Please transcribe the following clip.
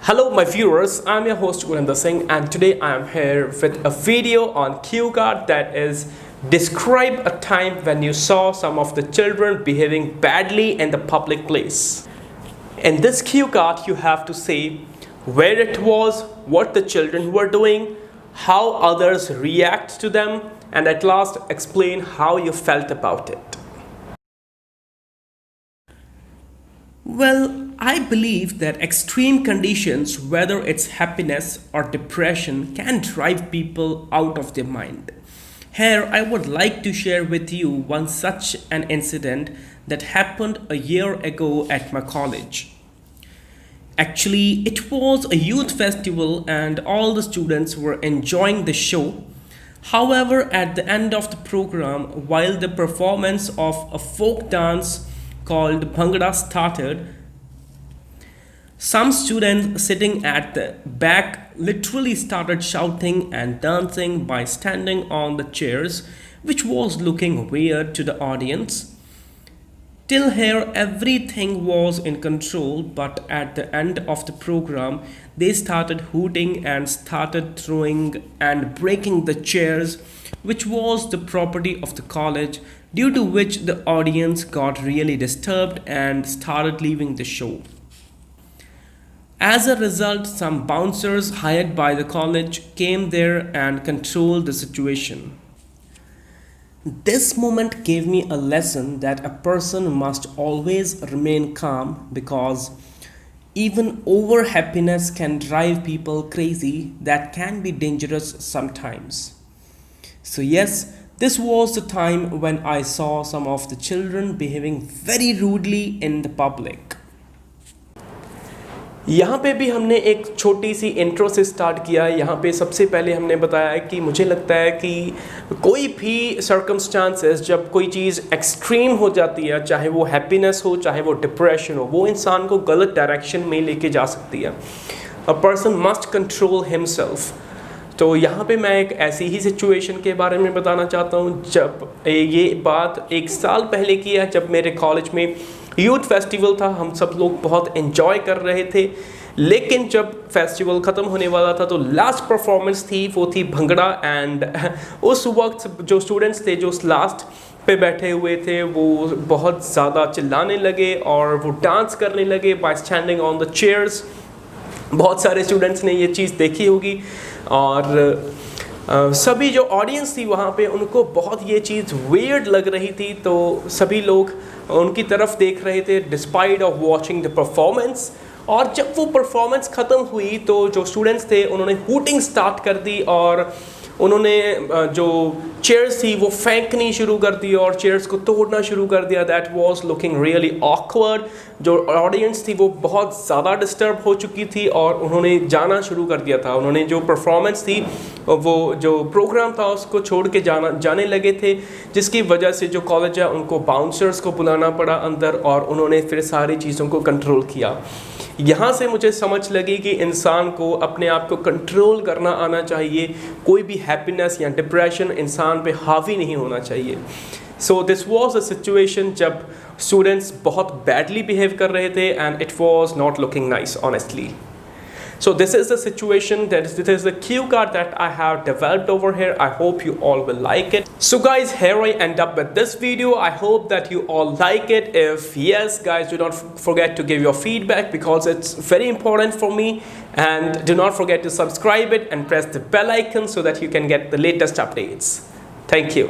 Hello my viewers, I'm your host Gurinder Singh and today I am here with a video on cue card that is describe a time when you saw some of the children behaving badly in the public place. In this cue card you have to say where it was, what the children were doing, how others react to them, and at last explain how you felt about it. Well, I believe that extreme conditions, whether it's happiness or depression, can drive people out of their mind. Here, I would like to share with you one such an incident that happened a year ago at my college. Actually, it was a youth festival and all the students were enjoying the show. However, at the end of the program, while the performance of a folk dance called Bhangra started, some students sitting at the back literally started shouting and dancing by standing on the chairs, which was looking weird to the audience. Till here, everything was in control, but at the end of the program, they started hooting and started throwing and breaking the chairs, which was the property of the college, due to which the audience got really disturbed and started leaving the show. As a result, some bouncers hired by the college came there and controlled the situation. This moment gave me a lesson that a person must always remain calm, because even over happiness can drive people crazy that can be dangerous sometimes. So yes, this was the time when I saw some of the children behaving very rudely in the public. यहाँ पे भी हमने एक छोटी सी intro से start किया। यहाँ पे सबसे पहले हमने बताया कि मुझे लगता है कि कोई भी सर्कमस्टांसेस, जब कोई चीज़ एक्सट्रीम हो जाती है, चाहे वो हैप्पीनेस हो चाहे वो डिप्रेशन हो, वो इंसान को गलत डायरेक्शन में लेके जा सकती है। A person must control himself. तो यहाँ पे मैं एक ऐसी ही सिचुएशन के बारे में बताना चाहता हूँ। जब ये बात एक साल पहले की है, जब मेरे कॉलेज में यूथ फेस्टिवल था, हम सब लोग बहुत एंजॉय कर रहे थे। लेकिन जब फेस्टिवल ख़त्म होने वाला था तो लास्ट परफॉर्मेंस थी, वो थी भंगड़ा। एंड उस वक्त जो स्टूडेंट्स थे जो लास्ट पे बैठे हुए थे, वो बहुत ज़्यादा चिल्लाने लगे और वो डांस करने लगे bye standing on the chairs. बहुत सारे स्टूडेंट्स ने ये चीज़ देखी होगी और सभी जो ऑडियंस थी वहाँ पे, उनको बहुत ये चीज़ वियर्ड लग रही थी। तो सभी लोग उनकी तरफ देख रहे थे despite of watching the performance. और जब वो परफॉर्मेंस ख़त्म हुई तो जो स्टूडेंट्स थे उन्होंने हूटिंग स्टार्ट कर दी और उन्होंने जो चेयर्स थी वो फेंकनी शुरू कर दी और चेयर्स को तोड़ना शुरू कर दिया। That was looking really awkward. जो ऑडियंस थी वो बहुत ज़्यादा डिस्टर्ब हो चुकी थी और उन्होंने जाना शुरू कर दिया था। उन्होंने जो परफॉर्मेंस थी, वो जो प्रोग्राम था, उसको छोड़ के जाने लगे थे, जिसकी वजह से जो कॉलेज है उनको बाउंसर्स को बुलाना पड़ा अंदर और उन्होंने फिर सारी चीज़ों को कंट्रोल किया। यहाँ से मुझे समझ लगी कि इंसान को अपने आप को कंट्रोल करना आना चाहिए। कोई भी हैप्पीनेस या डिप्रेशन इंसान पे हावी नहीं होना चाहिए। So this was a situation जब स्टूडेंट्स बहुत बैडली बिहेव कर रहे थे and it was not looking nice honestly. So this is the situation, this is the cue card that I have developed over here. I hope you all will like it. So guys, here I end up with this video. I hope that you all like it. If yes, guys, do not forget to give your feedback because it's very important for me. And do not forget to subscribe it and press the bell icon so that you can get the latest updates. Thank you.